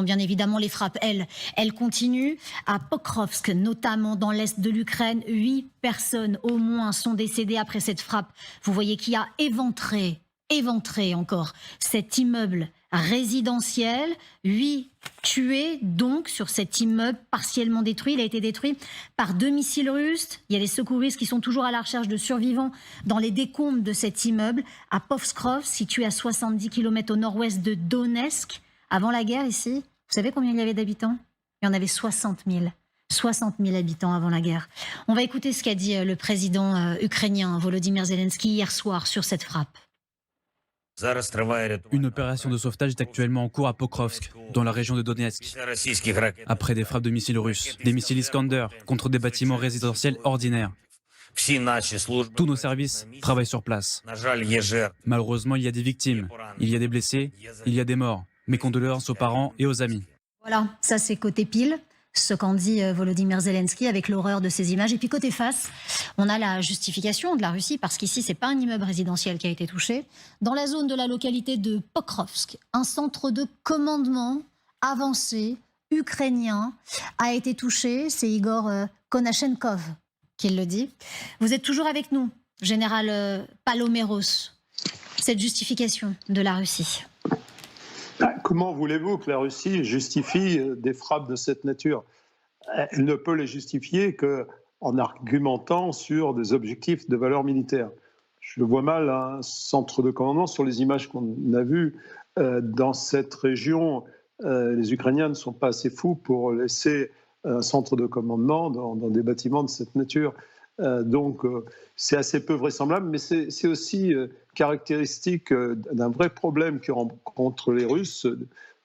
Bon, bien évidemment, les frappes, elles continuent. À Pokrovsk, notamment dans l'est de l'Ukraine, 8 personnes au moins sont décédées après cette frappe. Vous voyez qui a éventré encore cet immeuble résidentiel. 8 tués donc sur cet immeuble partiellement détruit. Il a été détruit par 2 missiles russes. Il y a les secouristes qui sont toujours à la recherche de survivants dans les décombres de cet immeuble à Pokrovsk, situé à 70 km au nord-ouest de Donetsk. Avant la guerre ici, vous savez combien il y avait d'habitants? Il y en avait 60 000. 60 000 habitants avant la guerre. On va écouter ce qu'a dit le président ukrainien Volodymyr Zelensky hier soir sur cette frappe. Une opération de sauvetage est actuellement en cours à Pokrovsk, dans la région de Donetsk, après des frappes de missiles russes, des missiles Iskander contre des bâtiments résidentiels ordinaires. Tous nos services travaillent sur place. Malheureusement, il y a des victimes, il y a des blessés, il y a des morts. Mes condoléances aux parents et aux amis. Voilà, ça c'est côté pile, ce qu'en dit Volodymyr Zelensky avec l'horreur de ces images. Et puis côté face, on a la justification de la Russie, parce qu'ici, c'est pas un immeuble résidentiel qui a été touché. Dans la zone de la localité de Pokrovsk, un centre de commandement avancé ukrainien a été touché. C'est Igor Konashenkov qui le dit. Vous êtes toujours avec nous, général Paloméros. Cette justification de la Russie. Comment voulez-vous que la Russie justifie des frappes de cette nature? Elle ne peut les justifier qu'en argumentant sur des objectifs de valeur militaire. Je vois mal un centre de commandement. Sur les images qu'on a vues dans cette région, les Ukrainiens ne sont pas assez fous pour laisser un centre de commandement dans des bâtiments de cette nature. Donc c'est assez peu vraisemblable, mais c'est aussi caractéristique d'un vrai problème que rencontrent les Russes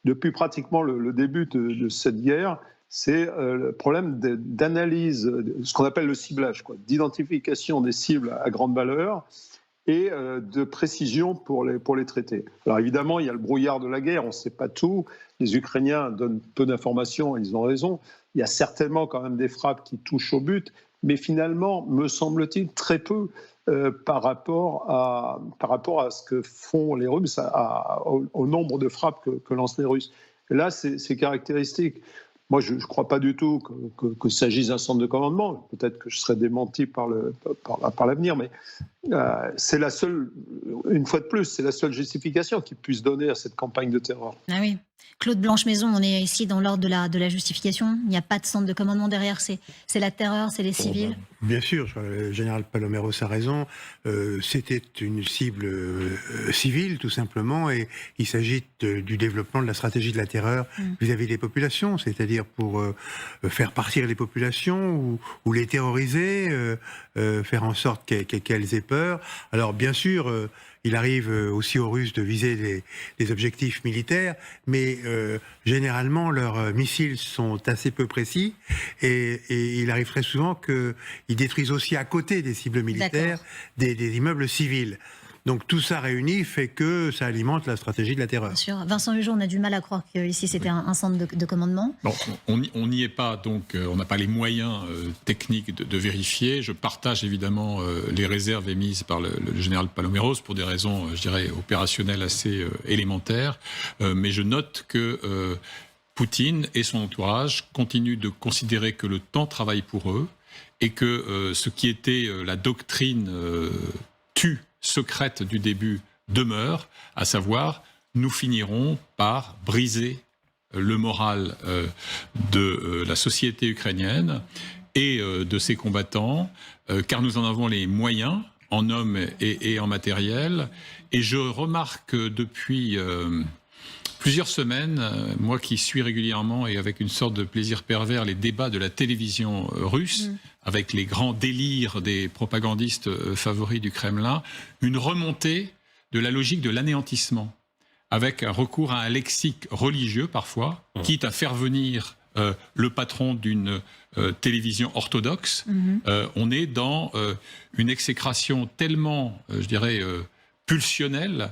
depuis pratiquement le début de cette guerre. C'est le problème d'analyse, ce qu'on appelle le ciblage, d'identification des cibles à grande valeur et de précision pour les traiter. Alors évidemment, il y a le brouillard de la guerre, on ne sait pas tout. Les Ukrainiens donnent peu d'informations, ils ont raison. Il y a certainement quand même des frappes qui touchent au but, mais finalement, me semble-t-il, très peu par rapport à ce que font les Russes, au nombre de frappes que lancent les Russes. Et là, c'est caractéristique. Moi, je ne crois pas du tout que s'agisse d'un centre de commandement. Peut-être que je serai démenti par l'avenir, mais c'est la seule, une fois de plus, c'est la seule justification qu'ils puissent donner à cette campagne de terreur. Ah oui. Claude Blanche-Maison, on est ici dans l'ordre de la justification. Il n'y a pas de centre de commandement derrière, c'est la terreur, c'est les civils. Bien sûr, le général Paloméros a raison. C'était une cible civile, tout simplement, et il s'agit du développement de la stratégie de la terreur vis-à-vis des populations, c'est-à-dire pour faire partir les populations ou les terroriser, faire en sorte qu'elles aient peur. Alors, bien sûr, il arrive aussi aux Russes de viser des objectifs militaires, mais généralement leurs missiles sont assez peu précis et il arrive très souvent qu'ils détruisent aussi à côté des cibles militaires des immeubles civils. Donc tout ça réuni fait que ça alimente la stratégie de la terreur. Bien sûr. Vincent Hugeot, on a du mal à croire qu'ici c'était un centre de commandement. Bon, on n'y est pas, donc on n'a pas les moyens techniques de vérifier. Je partage évidemment les réserves émises par le général Paloméros pour des raisons, je dirais, opérationnelles assez élémentaires. Mais je note que Poutine et son entourage continuent de considérer que le temps travaille pour eux et que ce qui était la doctrine secrète du début demeure, à savoir, nous finirons par briser le moral de la société ukrainienne et de ses combattants, car nous en avons les moyens, en hommes et en matériel. Et je remarque depuis plusieurs semaines, moi qui suis régulièrement et avec une sorte de plaisir pervers les débats de la télévision russe, avec les grands délires des propagandistes favoris du Kremlin, une remontée de la logique de l'anéantissement, avec un recours à un lexique religieux parfois, quitte à faire venir le patron d'une télévision orthodoxe. On est dans une exécration tellement, je dirais, pulsionnelle,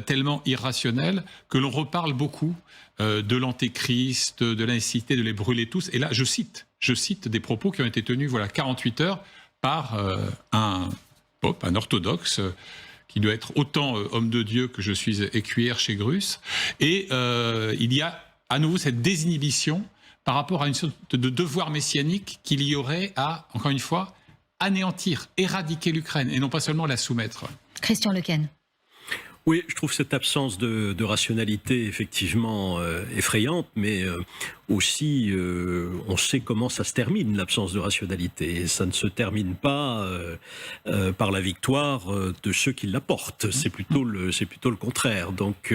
tellement irrationnelle, que l'on reparle beaucoup de l'antéchrist, de l'incité de les brûler tous. Et là, je cite des propos qui ont été tenus, 48 heures, par un pope, un orthodoxe, qui doit être autant homme de Dieu que je suis écuyer chez Grus. Et il y a à nouveau cette désinhibition par rapport à une sorte de devoir messianique qu'il y aurait à, encore une fois, anéantir, éradiquer l'Ukraine et non pas seulement la soumettre. Christian Lequesne. Oui, je trouve cette absence de rationalité effectivement effrayante, mais aussi on sait comment ça se termine, l'absence de rationalité. Et ça ne se termine pas par la victoire de ceux qui la portent. C'est plutôt le contraire. Donc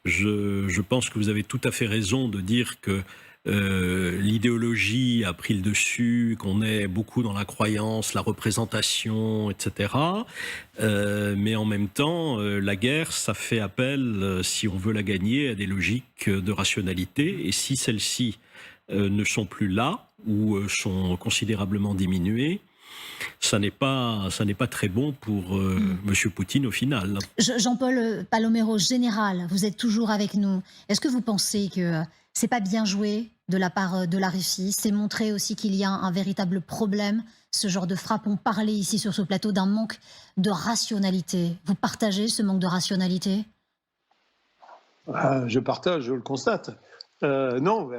je pense que vous avez tout à fait raison de dire que l'idéologie a pris le dessus, qu'on est beaucoup dans la croyance, la représentation, etc. Mais en même temps, la guerre, ça fait appel, si on veut la gagner, à des logiques de rationalité. Et si celles-ci ne sont plus là ou sont considérablement diminuées, ça n'est pas très bon pour M. Poutine au final. Jean-Paul Palomero, général, vous êtes toujours avec nous. Est-ce que vous pensez que c'est pas bien joué de la part de la Russie? C'est montrer aussi qu'il y a un véritable problème. Ce genre de frappe, on parlait ici sur ce plateau d'un manque de rationalité. Vous partagez ce manque de rationalité? Je partage, je le constate. Non,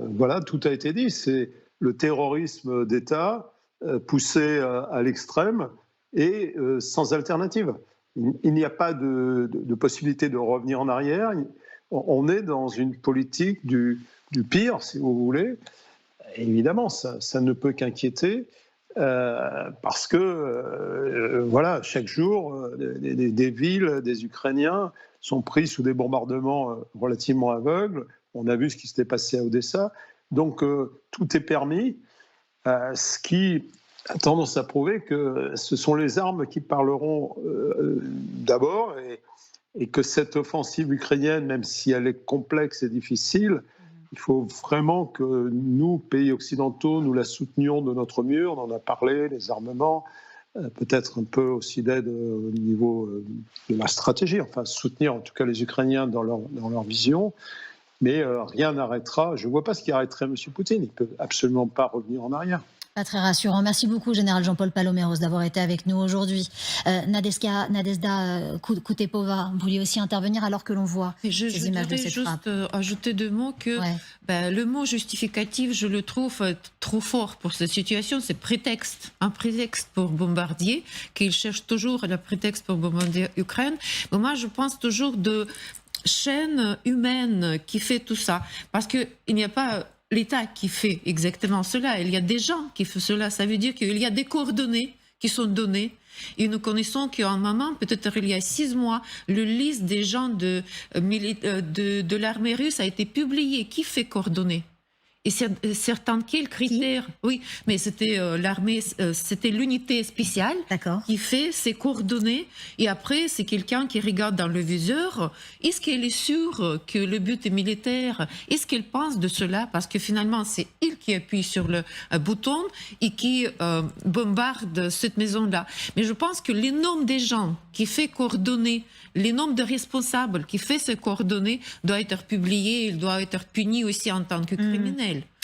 voilà, tout a été dit. C'est le terrorisme d'État poussé à l'extrême et sans alternative. Il n'y a pas de possibilité de revenir en arrière. On est dans une politique du pire, si vous voulez. Et évidemment, ça ne peut qu'inquiéter parce que, voilà, chaque jour, des villes, des Ukrainiens sont pris sous des bombardements relativement aveugles. On a vu ce qui s'était passé à Odessa. Donc, tout est permis, ce qui a tendance à prouver que ce sont les armes qui parleront d'abord et que cette offensive ukrainienne, même si elle est complexe et difficile, il faut vraiment que nous, pays occidentaux, nous la soutenions de notre mieux. On en a parlé, les armements, peut-être un peu aussi d'aide au niveau de la stratégie, enfin soutenir en tout cas les Ukrainiens dans leur vision. Mais rien n'arrêtera, je ne vois pas ce qui arrêterait M. Poutine, il ne peut absolument pas revenir en arrière. Pas très rassurant. Merci beaucoup, Général Jean-Paul Paloméros, d'avoir été avec nous aujourd'hui. Nadezhda Kutepova, vous vouliez aussi intervenir alors que l'on voit ces images de cette frappe. Je voudrais juste ajouter deux mots que le mot justificatif, je le trouve trop fort pour cette situation. C'est prétexte, un prétexte pour bombarder, qu'ils cherchent toujours le prétexte pour bombarder l'Ukraine. Mais moi, je pense toujours de chaîne humaine qui fait tout ça. Parce qu'il n'y a pas l'État qui fait exactement cela. Il y a des gens qui font cela. Ça veut dire qu'il y a des coordonnées qui sont données. Et nous connaissons qu'à un moment, peut-être il y a 6 mois, le liste des gens de l'armée russe a été publié. Qui fait coordonner? Et certains quels critères? Oui, mais c'était l'armée, c'était l'unité spéciale qui fait ses coordonnées. Et après, c'est quelqu'un qui regarde dans le viseur. Est-ce qu'elle est sûre que le but est militaire? Est-ce qu'elle pense de cela? Parce que finalement, c'est il qui appuie sur le bouton et qui bombarde cette maison-là. Mais je pense que les noms des gens qui fait coordonner, les noms de responsables qui fait ces coordonnées doivent être publiés, ils doivent être punis aussi en tant que criminels.